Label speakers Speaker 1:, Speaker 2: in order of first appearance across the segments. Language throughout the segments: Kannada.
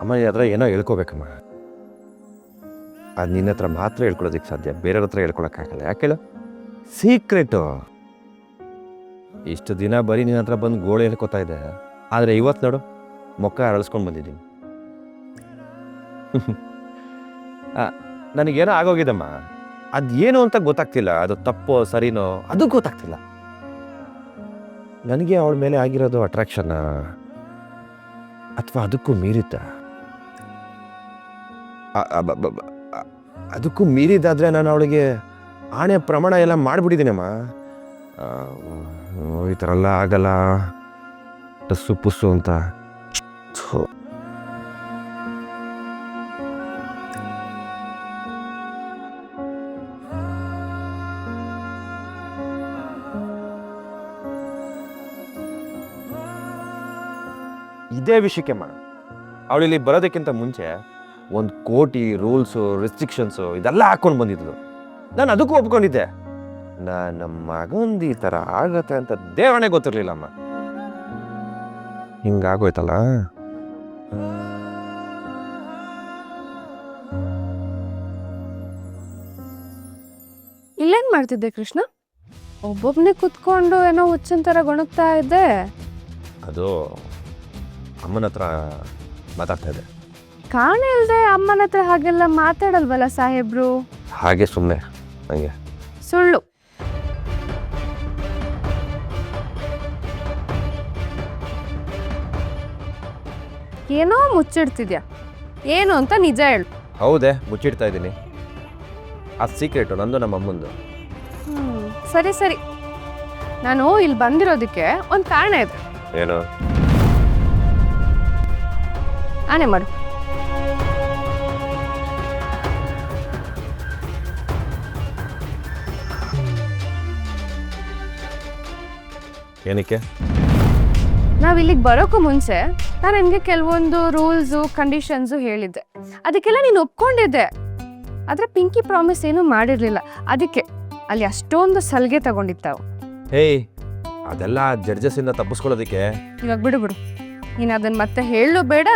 Speaker 1: ಅಮ್ಮ ಹತ್ರ ಏನೋ ಹೇಳ್ಕೋಬೇಕಮ್ಮ. ಅದು ನಿನ್ನ ಹತ್ರ ಮಾತ್ರ ಹೇಳ್ಕೊಳ್ಳೋದಕ್ಕೆ ಸಾಧ್ಯ, ಬೇರೆಯವ್ರ ಹತ್ರ ಹೇಳ್ಕೊಳಕ್ಕಾಗಲ್ಲ. ಯಾಕೆ ಸೀಕ್ರೆಟು. ಇಷ್ಟು ದಿನ ಬರೀ ನಿನ್ನ ಹತ್ರ ಬಂದು ಗೋಳು ಹೇಳ್ಕೊತಾ ಇದೆ, ಆದರೆ ಇವತ್ತು ನೋಡು ಮೊಕ್ಕ ಅರಳಿಸ್ಕೊಂಡು ಬಂದಿದ್ದೀನಿ. ನನಗೇನೋ ಆಗೋಗಿದಮ್ಮ, ಅದೇನು ಅಂತ ಗೊತ್ತಾಗ್ತಿಲ್ಲ. ಅದು ತಪ್ಪೋ ಸರಿನೋ ಅದು ಗೊತ್ತಾಗ್ತಿಲ್ಲ. ನನಗೆ ಅವಳ ಮೇಲೆ ಆಗಿರೋದು ಅಟ್ರಾಕ್ಷನ್ನ ಅಥವಾ ಅದಕ್ಕೂ ಮೀರಿದ್ದ? ಅದಕ್ಕೂ ಮೀರಿದ್ದಾದರೆ ನಾನು ಅವಳಿಗೆ ಆಣೆ ಪ್ರಮಾಣ ಎಲ್ಲ ಮಾಡಿಬಿಟ್ಟಿದ್ದೀನಮ್ಮ. ಈ ಥರ ಎಲ್ಲ ಆಗಲ್ಲ, ಟಸ್ಸು ಪುಸ್ಸು ಅಂತ. ಇದೇ ವಿಷಯಕ್ಕೆಮ್ಮ ಅವಳಿಲ್ಲಿ ಬರೋದಕ್ಕಿಂತ ಮುಂಚೆ 1 ಕೋಟಿ ರೂಲ್ಸು ರೆಸ್ಟ್ರಿಕ್ಷನ್ಸು ಇದೆಲ್ಲ ಹಾಕ್ಕೊಂಡು ಬಂದಿದ್ಲು. ನಾನು ಅದಕ್ಕೂ ಒಪ್ಕೊಂಡಿದ್ದೆ. ನನ್ನ ಮಗಂದು ಈ ಥರ ಆಗತ್ತೆ ಅಂತ ದೇವನೇ ಗೊತ್ತಿರಲಿಲ್ಲಮ್ಮ. ಹಿಂಗಾಗೋಯ್ತಲ್ಲ.
Speaker 2: ಇಲ್ಲೇನು ಮಾಡ್ತಿದ್ದೆ ಕೃಷ್ಣ? ಒಬ್ಬೊಬ್ಬನೇ ಕುತ್ಕೊಂಡು ಏನೋ ಹುಚ್ಚಿನ ಥರ ಗೊಣಗ್ತಾ ಇದ್ದೆ.
Speaker 1: ಅದು ಅಮ್ಮನ ಹತ್ರ ಮಾತಾಡ್ತಾ ಇದೆ.
Speaker 2: ಕಾಣೆ ಇಲ್ಲದೆ ಅಮ್ಮನ ಹತ್ರ ಹಾಗೆಲ್ಲ ಮಾತಾಡಲ್ವಲ್ಲ ಸಾಹೇಬ್ರು?
Speaker 1: ಹಾಗೆ ಸುಮ್ಮನೆ ನನಗೆ
Speaker 2: ಸುಳ್ಳು. ಏನೋ ಮುಚ್ಚಿಡ್ತಿದ್ಯಾ, ಏನು ಅಂತ ನಿಜ ಹೇಳು.
Speaker 1: ಹೌದೇ, ಮುಚ್ಚಿಡ್ತಾ ಇದ್ದೀನಿ. ಆ ಸೀಕ್ರೆಟು ನಂದು ನಮ್ಮ ಅಮ್ಮಂದು.
Speaker 2: ಸರಿ ಸರಿ, ನಾನು ಇಲ್ಲಿ ಬಂದಿರೋದಕ್ಕೆ ಒಂದು ಕಾರಣ ಇದೆ.
Speaker 1: ಏನು?
Speaker 2: ಆನೆ ಮಾಡು.
Speaker 1: ಏನಕ್ಕೆ?
Speaker 2: ನಾವು ಇಲ್ಲಿಗೆ ಬರೋಕ್ಕೂ ಮುಂಚೆ ನಾನು ನಿನಗೆ ಕೆಲವೊಂದು ರೂಲ್ಸು ಕಂಡೀಷನ್ಸು ಹೇಳಿದ್ದೆ, ಅದಕ್ಕೆಲ್ಲ ನೀನು ಒಪ್ಕೊಂಡಿದ್ದೆ. ಆದರೆ ಪಿಂಕಿ ಪ್ರಾಮಿಸ್ ಏನೂ ಮಾಡಿರಲಿಲ್ಲ, ಅದಕ್ಕೆ ಅಲ್ಲಿ ಅಷ್ಟೊಂದು ಸಲಿಗೆ ತಗೊಂಡಿತ್ತಾವು.
Speaker 1: ಹೇಯ್, ಅದೆಲ್ಲ ಜಡ್ಜಸ್ಸಿಂದ ತಪ್ಪಿಸ್ಕೊಳ್ಳೋದಕ್ಕೆ.
Speaker 2: ಇವಾಗ ಬಿಡು ಬಿಡು, ನೀನು ಅದನ್ನು ಮತ್ತೆ ಹೇಳಲು ಬೇಡ,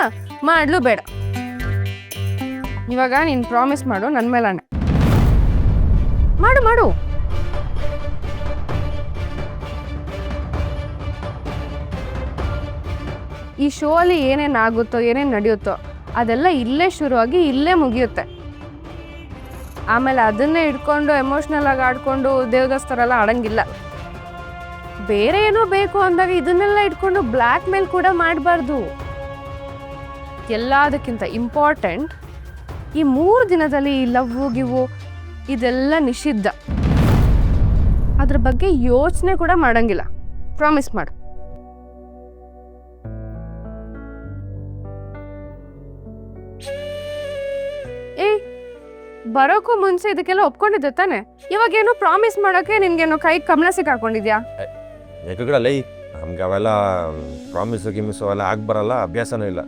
Speaker 2: ಮಾಡಲು ಬೇಡ. ಇವಾಗ ನೀನು ಪ್ರಾಮಿಸ್ ಮಾಡು, ನನ್ನ ಮೇಲೆ ಆಣೆ ಮಾಡು ಮಾಡು. ಈ ಶೋ ಅಲ್ಲಿ ಏನೇನು ಆಗುತ್ತೋ ಏನೇನು ನಡೆಯುತ್ತೋ ಅದೆಲ್ಲ ಇಲ್ಲೇ ಶುರುವಾಗಿ ಇಲ್ಲೇ ಮುಗಿಯುತ್ತೆ. ಆಮೇಲೆ ಅದನ್ನೇ ಇಟ್ಕೊಂಡು ಎಮೋಷ್ನಲ್ ಆಗಿ ಆಡ್ಕೊಂಡು ದೇವದಾಸ್ತರೆಲ್ಲ ಆಡಂಗಿಲ್ಲ. ಬೇರೆ ಏನೋ ಬೇಕು ಅಂದಾಗ ಇದನ್ನೆಲ್ಲ ಇಟ್ಕೊಂಡು ಬ್ಲ್ಯಾಕ್ ಮೇಲ್ ಕೂಡ ಮಾಡಬಾರ್ದು. ಎಲ್ಲದಕ್ಕಿಂತ ಇಂಪಾರ್ಟೆಂಟ್, ಈ 3 ದಿನದಲ್ಲಿ ಈ ಲವ್ವು ಗಿವು ಇದೆಲ್ಲ ನಿಷಿದ್ಧ. ಅದ್ರ ಬಗ್ಗೆ ಯೋಚನೆ ಕೂಡ ಮಾಡಂಗಿಲ್ಲ. ಪ್ರಾಮಿಸ್ ಮಾಡು. ಬರೋಕ್ಕೂ ಮುಂಚೆ ಇದಕ್ಕೆಲ್ಲ ಒಪ್ಕೊಂಡಿದ್ದೆ ತಾನೆ? ಇವಾಗೇನೋ ಪ್ರಾಮಿಸ್ ಮಾಡೋಕ್ಕೆ ನಿನ್ಗೇನೋ ಕೈ ಕಮಲ ಸಿಕ್ಕಾಕೊಂಡಿದ್ಯಾ?
Speaker 1: ಯಾಕಗಳಲ್ಲ, ನಮ್ಗೆ ಅವೆಲ್ಲ ಪ್ರಾಮಿಸು ಗಿಮಿಸು ಎಲ್ಲ ಆಗಿ ಬರಲ್ಲ, ಅಭ್ಯಾಸನೂ ಇಲ್ಲ.